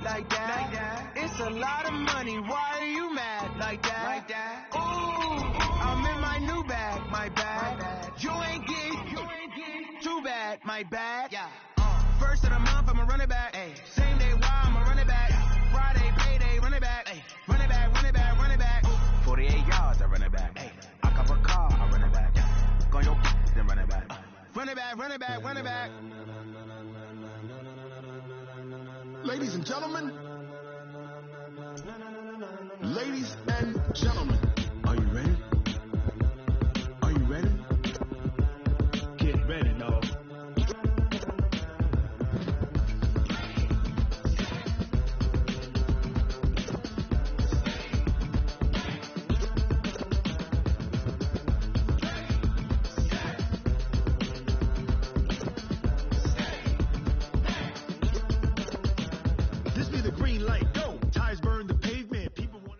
like that? It's a lot of money. Why are you mad like that? Ooh, I'm in my new bag, my bag. You ain't get too bad, my bad. Yeah. First of the month, I'ma run it back. Ay. Same day, why I'ma run it back. Friday, payday, run it back. Ay. Run it back, run it back, run it back. 48 yards, I run it back. Ay. I cop a car, I run it back. Go on your then run it back. Run it back, run it back, run it back. Ladies and gentlemen, are you ready? Are you ready? Get ready, dog. This be the green light. Go. Tires burn the pavement. People want.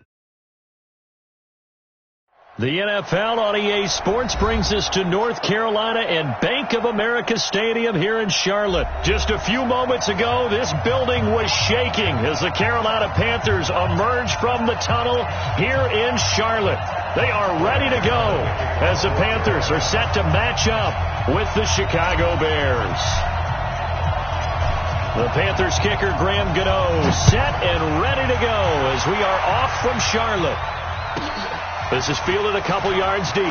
The NFL on EA Sports brings us to North Carolina and Bank of America Stadium here in Charlotte. Just a few moments ago, this building was shaking as the Carolina Panthers emerged from the tunnel here in Charlotte. They are ready to go as the Panthers are set to match up with the Chicago Bears. The Panthers kicker Graham Gano set and ready to go as we are off from Charlotte. This is fielded a couple yards deep.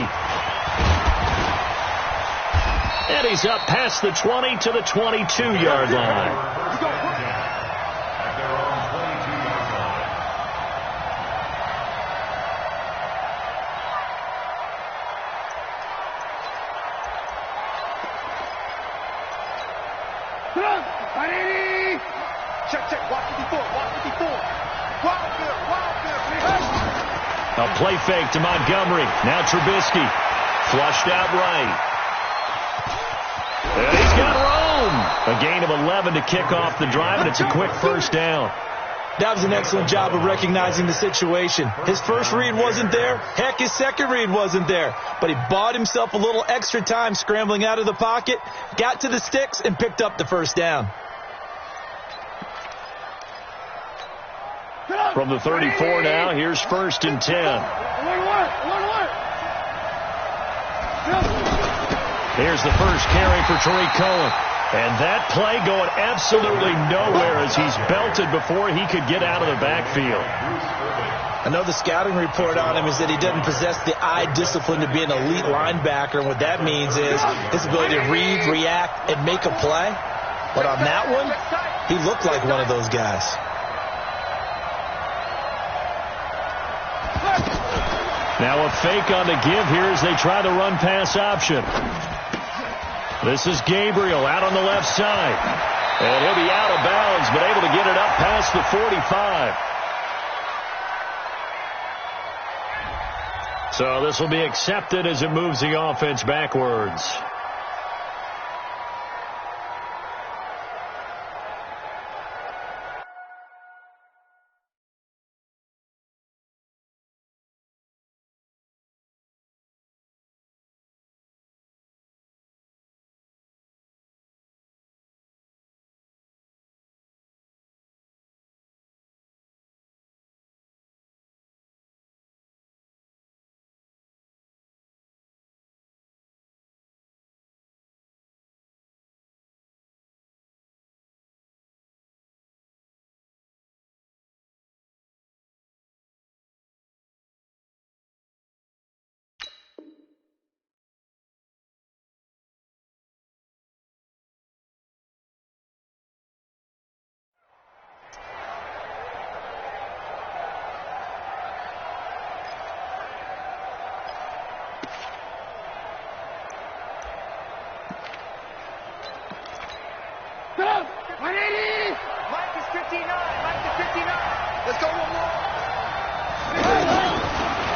And he's up past the 20 to the 22-yard line. Check. Walk 54. A play fake to Montgomery. Now Trubisky. Flushed out right. And he's got room. A gain of 11 to kick off the drive, and it's a quick first down. That was an excellent job of recognizing the situation. His first read wasn't there. Heck, his second read wasn't there. But he bought himself a little extra time scrambling out of the pocket, got to the sticks, and picked up the first down. From the 34 now, here's 1st and 10. Here's the first carry for Tariq Cohen. And that play going absolutely nowhere as he's belted before he could get out of the backfield. I know the scouting report on him is that he doesn't possess the eye discipline to be an elite linebacker. And what that means is his ability to read, react, and make a play. But on that one, he looked like one of those guys. Now a fake on the give here as they try the run-pass option. This is Gabriel out on the left side. And he'll be out of bounds, but able to get it up past the 45. So this will be accepted as it moves the offense backwards.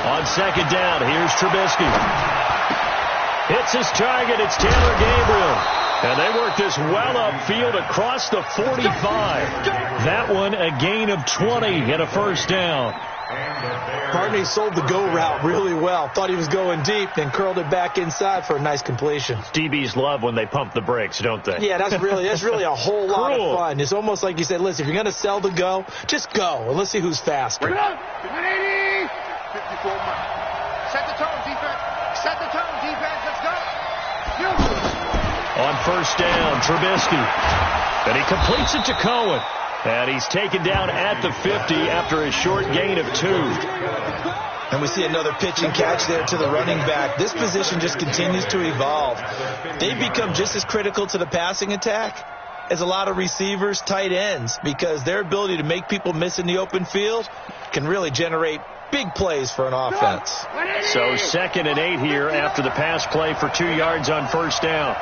On second down, here's Trubisky. Hits his target. It's Taylor Gabriel. And they work this well upfield across the 45. That one a gain of 20 and a first down. Barney sold the go route really well. Thought he was going deep, then curled it back inside for a nice completion. DBs love when they pump the brakes, don't they? Yeah, that's really a whole lot of fun. It's almost like you said, listen, if you're going to sell the go, just go, and let's see who's faster. 180. 54 miles. Set the tone, defense. Set the tone, defense. Let's go. On first down, Trubisky. And he completes it to Cohen. And he's taken down at the 50 after a short gain of 2. And we see another pitch and catch there to the running back. This position just continues to evolve. They've become just as critical to the passing attack as a lot of receivers, tight ends, because their ability to make people miss in the open field can really generate big plays for an offense. So 2nd and 8 here after the pass play for 2 yards on first down.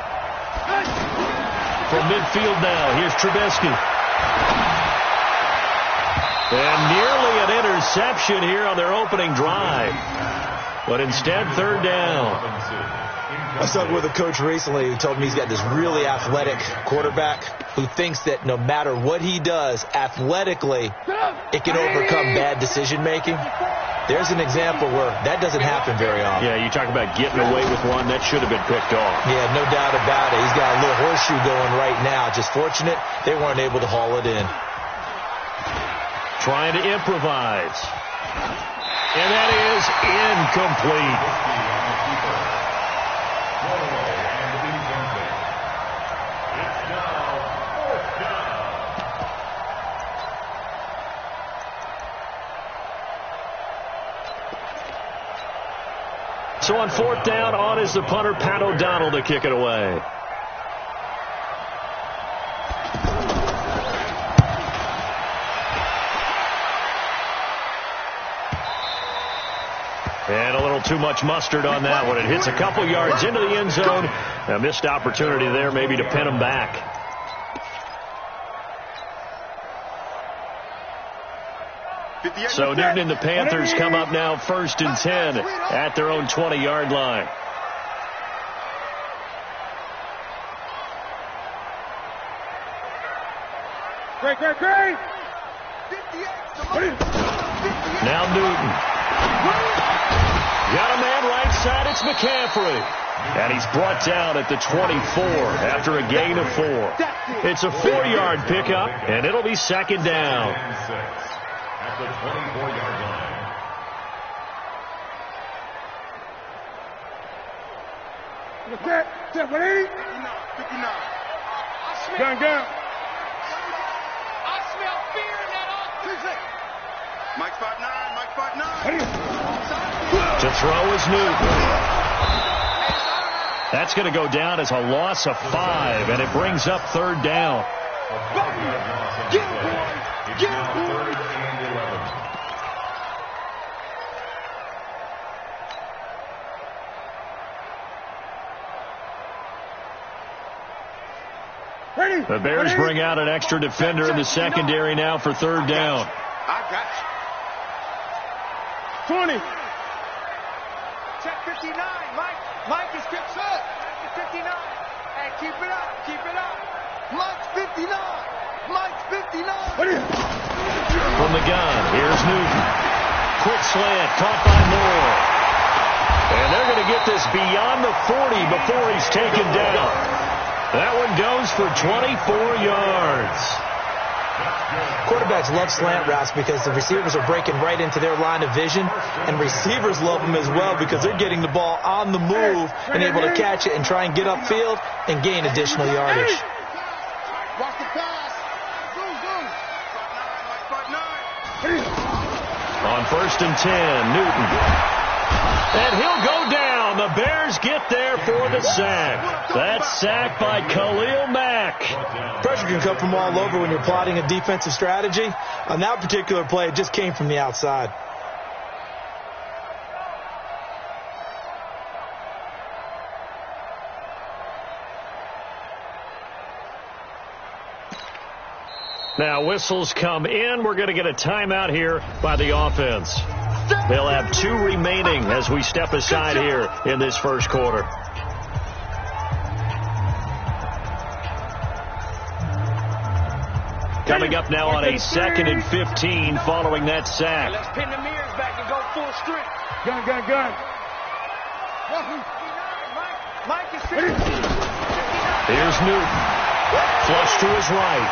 From midfield now, here's Trubisky. And nearly an interception here on their opening drive. But instead, 3rd down. I was talking with a coach recently who told me he's got this really athletic quarterback who thinks that no matter what he does athletically, it can overcome bad decision-making. There's an example where that doesn't happen very often. Yeah, you talk about getting away with one. That should have been picked off. Yeah, no doubt about it. He's got a little horseshoe going right now. Just fortunate they weren't able to haul it in. Trying to improvise. And that is incomplete. So on 4th down, on is the punter, Pat O'Donnell, to kick it away. And a little too much mustard on that one. It hits a couple yards into the end zone. A missed opportunity there maybe to pin him back. So Newton and the Panthers come up now 1st and 10 at their own 20-yard line. Great. Now Newton. Got a man right side. It's McCaffrey. And he's brought down at the 24 after a gain of 4. It's a 4-yard pickup, and it'll be 2nd down. At the 24-yard line. Set 180. 59. Gun. I smell fear in that offense. Mike 5'9". To throw is Newton. That's going to go down as a loss of 5, and it brings up 3rd down. Get boy. The Bears bring out an extra defender in the secondary now for 3rd down. I got you. 20. Check 59. Mike is good. 59. Hey, keep it up. Mike's 59. From the gun, here's Newton. Quick slant, caught by Moore. And they're going to get this beyond the 40 before he's taken down. That one goes for 24 yards. Quarterbacks love slant routes because the receivers are breaking right into their line of vision, and receivers love them as well because they're getting the ball on the move and able to catch it and try and get upfield and gain additional yardage. Watch the pass. On 1st and 10, Newton. And he'll go down. The Bears get there for the sack. That's sacked by Khalil Mack. Pressure can come from all over when you're plotting a defensive strategy. On that particular play, it just came from the outside. Now whistles come in. We're going to get a timeout here by the offense. They'll have 2 remaining as we step aside here in this first quarter. Coming up now on a 2nd and 15 following that sack. Let's pin the mirrors back and go full strength. Gun. Mike is sitting. Here's Newton. Flush to his right.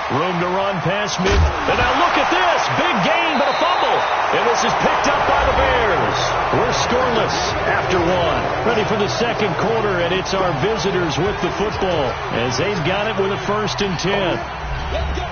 Room to run past mid. And now look at this. Big gain, but a fumble. And this is picked up by the Bears. We're scoreless after 1. Ready for the second quarter, and it's our visitors with the football as they've got it with a 1st and 10. Let's go.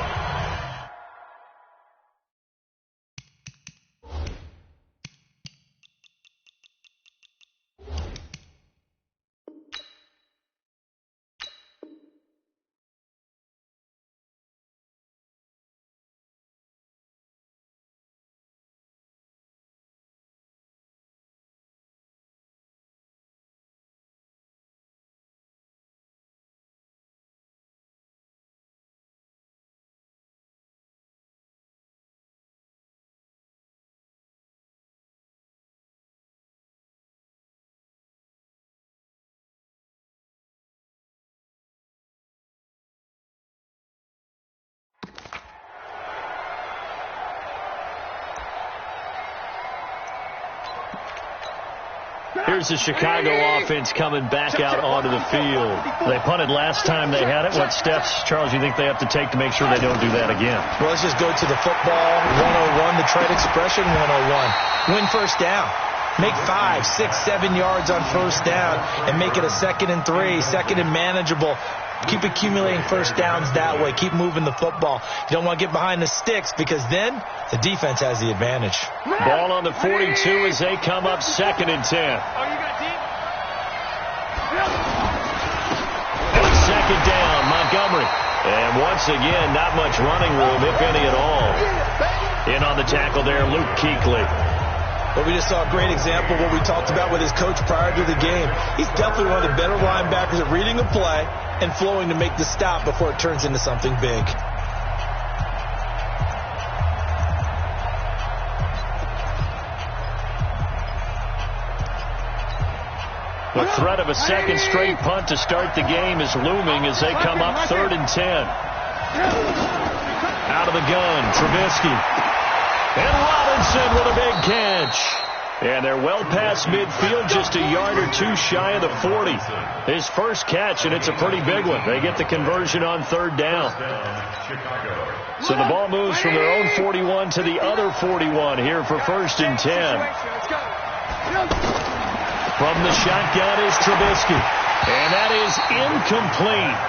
Here's the Chicago offense coming back out onto the field. They punted last time they had it. What steps, Charles, you think they have to take to make sure they don't do that again? Well, let's just go to the football 101, the trade expression 101. Win first down. Make 5, 6, 7 yards on first down and make it a 2nd and 3, 2nd and manageable. Keep accumulating first downs that way. Keep moving the football. You don't want to get behind the sticks because then the defense has the advantage. Ball on the 42 as they come up 2nd and 10. And 2nd down, Montgomery. And once again, not much running room, if any at all. In on the tackle there, Luke Kuechly. But we just saw a great example of what we talked about with his coach prior to the game. He's definitely one of the better linebackers at reading a play and flowing to make the stop before it turns into something big. The threat of a second straight punt to start the game is looming as they come up 3rd and 10. Out of the gun, Trubisky. And Robinson with a big catch. And they're well past midfield, just a yard or two shy of the 40. His first catch, and it's a pretty big one. They get the conversion on 3rd down. So the ball moves from their own 41 to the other 41 here for 1st and 10. From the shotgun is Trubisky. And that is incomplete.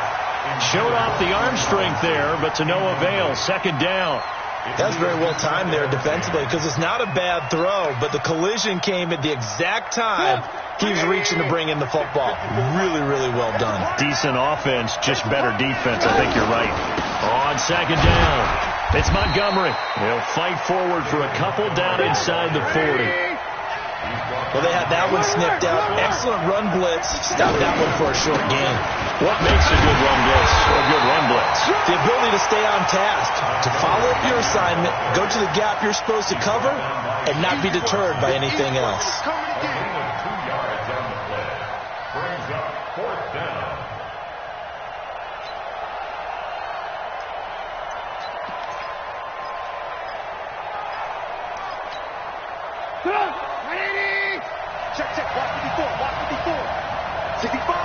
Showed off the arm strength there, but to no avail. 2nd down. That's very well timed there defensively because it's not a bad throw, but the collision came at the exact time he was reaching to bring in the football. Really, really well done. Decent offense, just better defense. I think you're right. On 2nd down, it's Montgomery. He'll fight forward for a couple down inside the 40. Well, they had that one sniffed out. Excellent run blitz. Stopped that one for a short gain. What makes a good run blitz a good run blitz? The ability to stay on task, to follow up your assignment, go to the gap you're supposed to cover, and not be deterred by anything else. 2 yards on the play. Brings up 4th down. Check. Watch 54. 65.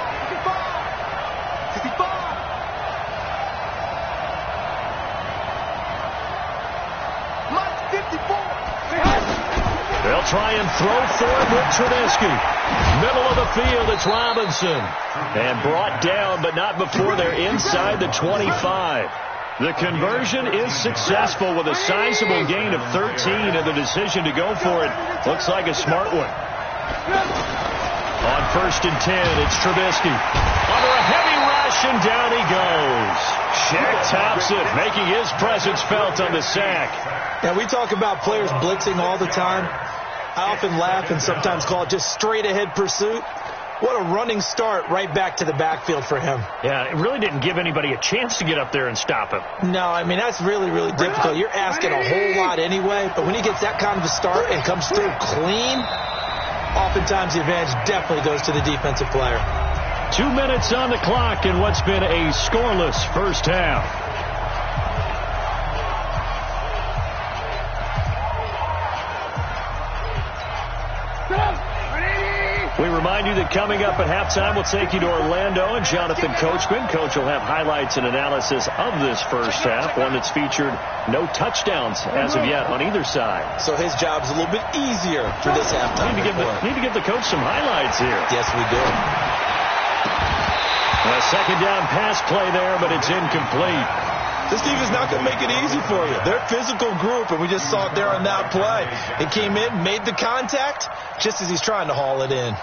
Mike 54. They'll try and throw for him with Trubisky. Middle of the field, it's Robinson. And brought down, but not before they're inside the 25. The conversion is successful with a sizable gain of 13, and the decision to go for it looks like a smart one. On 1st and 10, it's Trubisky. Under a heavy rush, and down he goes. Shaq tops it, making his presence felt on the sack. Now, we talk about players blitzing all the time. I often laugh and sometimes call it just straight-ahead pursuit. What a running start right back to the backfield for him. Yeah, it really didn't give anybody a chance to get up there and stop him. No, I mean, that's really, really difficult. You're asking a whole lot anyway, but when he gets that kind of a start and comes through clean, oftentimes the advantage definitely goes to the defensive player. 2 minutes on the clock in what's been a scoreless first half. remind you that coming up at halftime, we'll take you to Orlando and Jonathan Coachman. Coach will have highlights and analysis of this first half, one that's featured no touchdowns as of yet on either side. So his job's a little bit easier for this halftime. Need to give the coach some highlights here. Yes, we do. A second down pass play there, but it's incomplete. This defense is not going to make it easy for you. They're a physical group, and we just saw it there on that play. It came in, made the contact, just as he's trying to haul it in.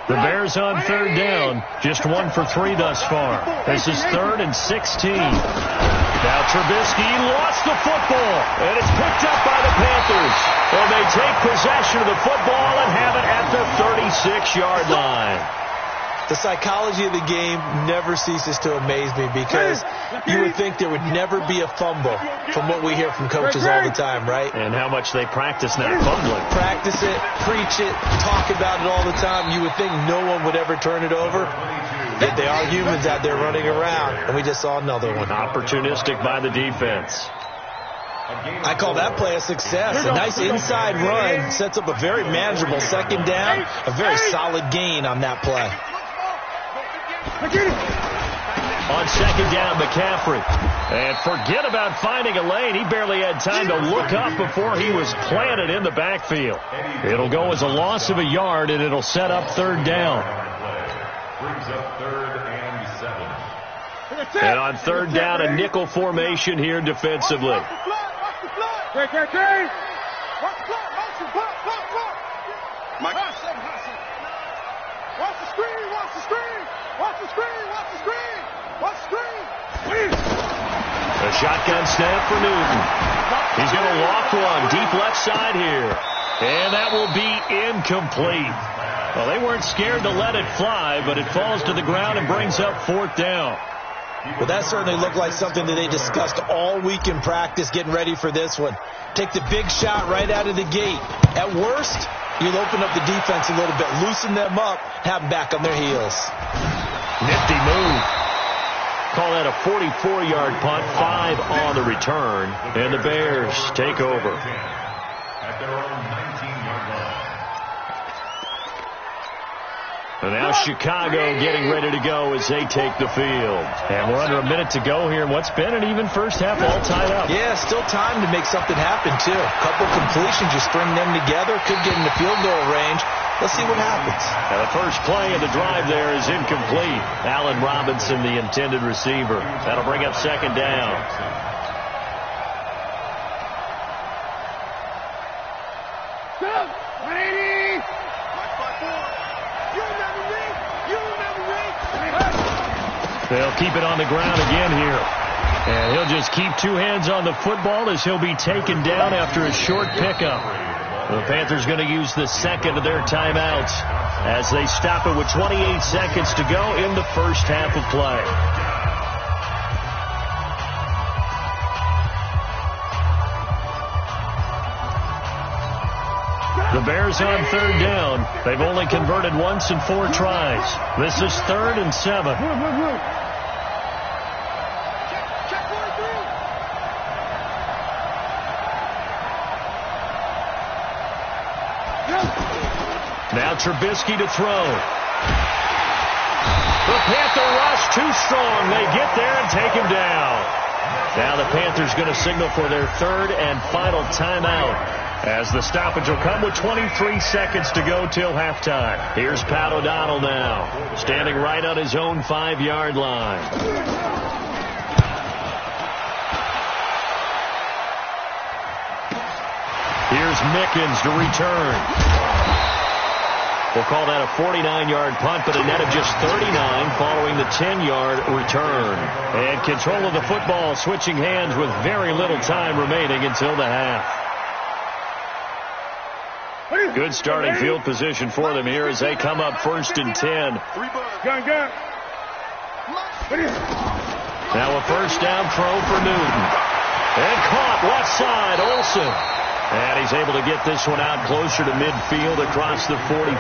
The Bears on third down, just 1 for 3 thus far. This is 3rd and 16. Now Trubisky lost the football, and it's picked up by the Panthers. Well, they take possession of the football and have it at the 36-yard line. The psychology of the game never ceases to amaze me because you would think there would never be a fumble from what we hear from coaches all the time, right? And how much they practice not fumbling. Practice it, preach it, talk about it all the time. You would think no one would ever turn it over. Yet they are humans out there running around, and we just saw another one. Opportunistic by the defense. I call that play a success. A nice inside run sets up a very manageable second down, a very solid gain on that play. On second down, McCaffrey. And forget about finding a lane. He barely had time to look up before he was planted in the backfield. It'll go as a loss of a yard, and it'll set up third down. Brings up 3rd and 7. And on third down, a nickel formation here defensively. Watch the screen, watch the screen. Watch the screen, watch the screen. Watch the screen. A shotgun snap for Newton. He's going to walk one deep left side here. And that will be incomplete. Well, they weren't scared to let it fly, but it falls to the ground and brings up 4th down. Well, that certainly looked like something that they discussed all week in practice getting ready for this one. Take the big shot right out of the gate. At worst, you'll open up the defense a little bit, loosen them up, have them back on their heels. Nifty move. Call that a 44-yard punt, 5 on the return, and the Bears take over. At their own 19-yard line. And now Chicago getting ready to go as they take the field. And we're under a minute to go here in what's been an even first half, all tied up. Yeah, still time to make something happen, too. A couple completions, you string them together, could get into field goal range. Let's see what happens. And the first play of the drive there is incomplete. Allen Robinson, the intended receiver. That'll bring up second down. They'll keep it on the ground again here. And he'll just keep 2 hands on the football as he'll be taken down after a short pickup. The Panthers going to use the second of their timeouts as they stop it with 28 seconds to go in the first half of play. The Bears on third down. They've only converted once in 4 tries. This is 3rd and 7. Now Trubisky to throw. The Panther rush too strong. They get there and take him down. Now the Panthers going to signal for their 3rd and final timeout as the stoppage will come with 23 seconds to go till halftime. Here's Pat O'Donnell now, standing right on his own 5-yard line. Here's Mickens to return. We'll call that a 49-yard punt, but a net of just 39 following the 10-yard return. And control of the football switching hands with very little time remaining until the half. Good starting field position for them here as they come up 1st and 10. Now a first down throw for Newton. And caught left side, Olsen. And he's able to get this one out closer to midfield across the 45.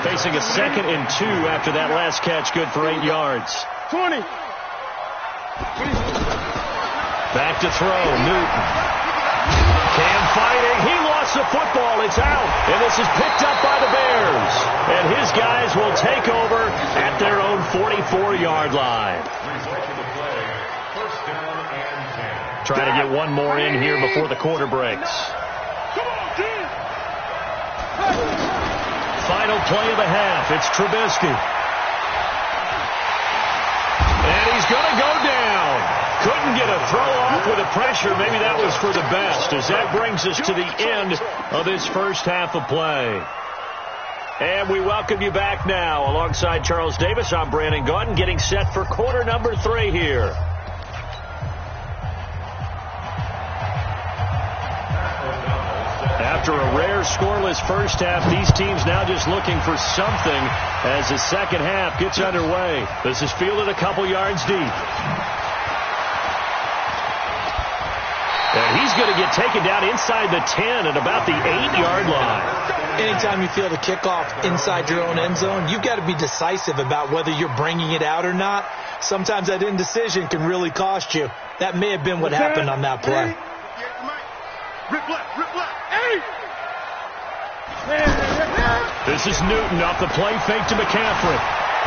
Facing a 2nd and 2 after that last catch, good for 8 yards. 20. Back to throw, Newton. Cam fighting, he lost the football, it's out. And this is picked up by the Bears. And his guys will take over at their own 44-yard line. Trying to get one more in here before the quarter breaks. Final play of the half. It's Trubisky. And he's going to go down. Couldn't get a throw off with the pressure. Maybe that was for the best, as that brings us to the end of this first half of play. And we welcome you back now. Alongside Charles Davis, I'm Brandon Gaudin, getting set for quarter number 3 here. After a rare scoreless first half, these teams now just looking for something as the second half gets underway. This is fielded a couple yards deep. And he's going to get taken down inside the 10 at about the 8-yard line. Anytime you field a kickoff inside your own end zone, you've got to be decisive about whether you're bringing it out or not. Sometimes that indecision can really cost you. That may have been what happened on that play. Rip left, rip left. Hey! This is Newton off the play fake to McCaffrey.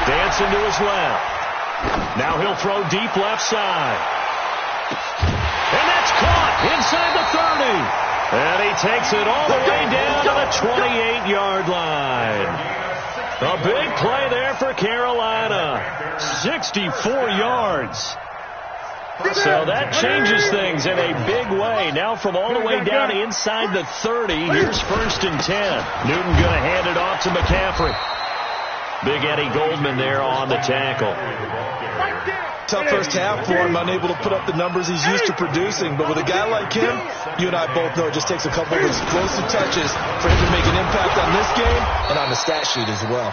Dancing to his left. Now he'll throw deep left side. And that's caught inside the 30. And he takes it all the way down to the 28-yard line. A big play there for Carolina. 64 yards. So that changes things in a big way. Now from all the way down inside the 30, here's 1st and 10. Newton going to hand it off to McCaffrey. Big Eddie Goldman there on the tackle. Tough first half for him, unable to put up the numbers he's used to producing. But with a guy like him, you and I both know it just takes a couple of explosive touches for him to make an impact on this game and on the stat sheet as well.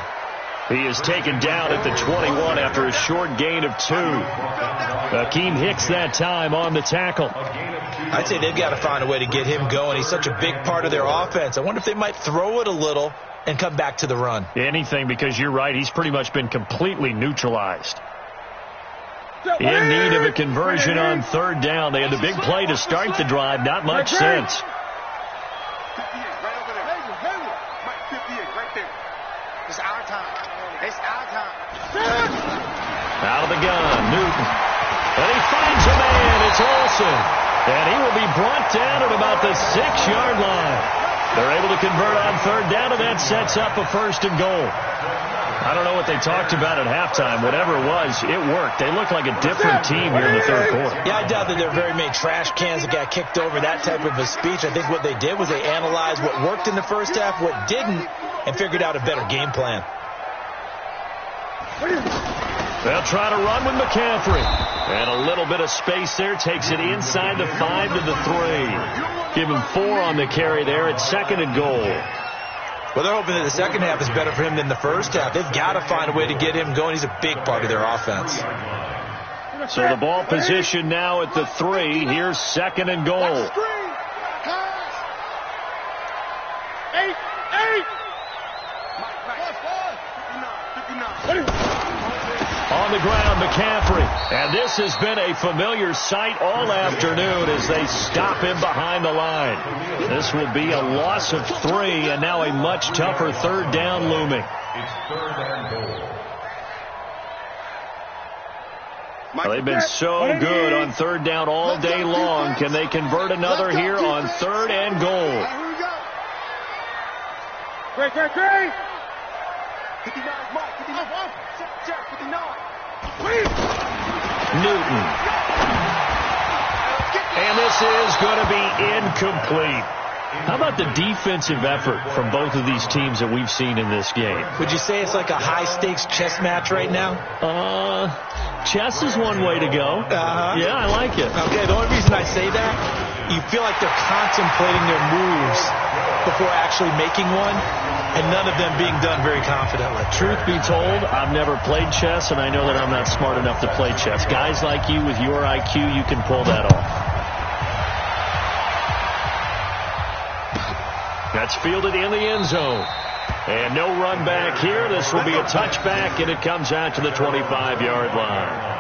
He is taken down at the 21 after a short gain of 2. Akeem Hicks that time on the tackle. I'd say they've got to find a way to get him going. He's such a big part of their offense. I wonder if they might throw it a little and come back to the run. Anything, because you're right, he's pretty much been completely neutralized. In need of a conversion on 3rd down. They had the big play to start the drive. Not much sense. It's our time. It's our time. Out of the gun, Newton. And he finds a man. It's Olsen. And he will be brought down at about the 6-yard line. They're able to convert on 3rd down, and that sets up a 1st and goal. I don't know what they talked about at halftime. Whatever it was, it worked. They look like a different team here in the 3rd quarter. Yeah, I doubt that there are very many trash cans that got kicked over, that type of a speech. I think what they did was they analyzed what worked in the first half, what didn't, and figured out a better game plan. They'll try to run with McCaffrey. And a little bit of space there. Takes it inside the 5 to the 3. Give him 4 on the carry there at 2nd and goal. Well, they're hoping that the second half is better for him than the first half. They've got to find a way to get him going. He's a big part of their offense. So the ball position now at the 3. Here's 2nd and goal. 8. On the ground, McCaffrey. And this has been a familiar sight all afternoon as they stop him behind the line. This will be a loss of 3, and now a much tougher 3rd down looming. It's 3rd and goal. Well, they've been so good on 3rd down all day long. Can they convert another here on 3rd and goal? Great. 59, Mike. 59. Jack, 59. Newton. And this is going to be incomplete. How about the defensive effort from both of these teams that we've seen in this game? Would you say it's like a high-stakes chess match right now? Chess is one way to go. Yeah, I like it. Okay, the only reason I say that, you feel like they're contemplating their moves before actually making one, and none of them being done very confidently. Truth be told, I've never played chess, and I know that I'm not smart enough to play chess. Guys like you with your IQ, you can pull that off. That's fielded in the end zone. And no run back here. This will be a touchback, and it comes out to the 25-yard line.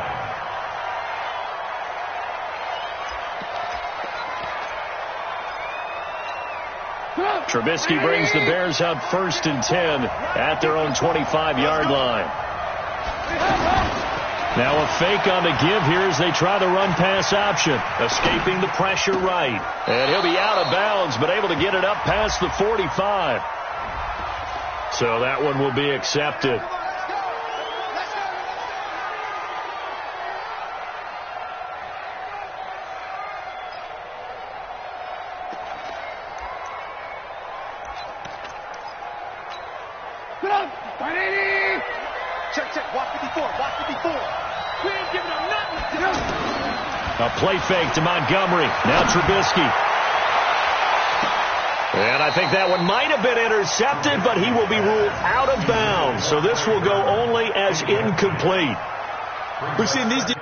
Trubisky brings the Bears up 1st and 10 at their own 25-yard line. Now a fake on the give here as they try the run-pass option. Escaping the pressure right. And he'll be out of bounds, but able to get it up past the 45. So that one will be accepted. A play fake to Montgomery. Now Trubisky. And I think that one might have been intercepted, but he will be ruled out of bounds. So this will go only as incomplete. We've seen these.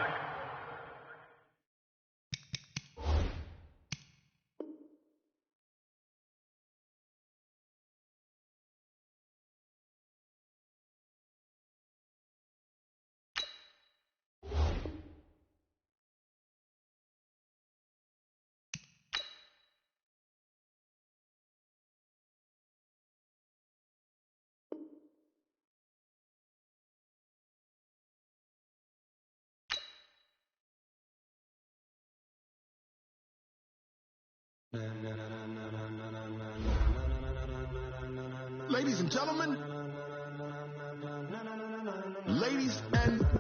Ladies and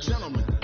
gentlemen,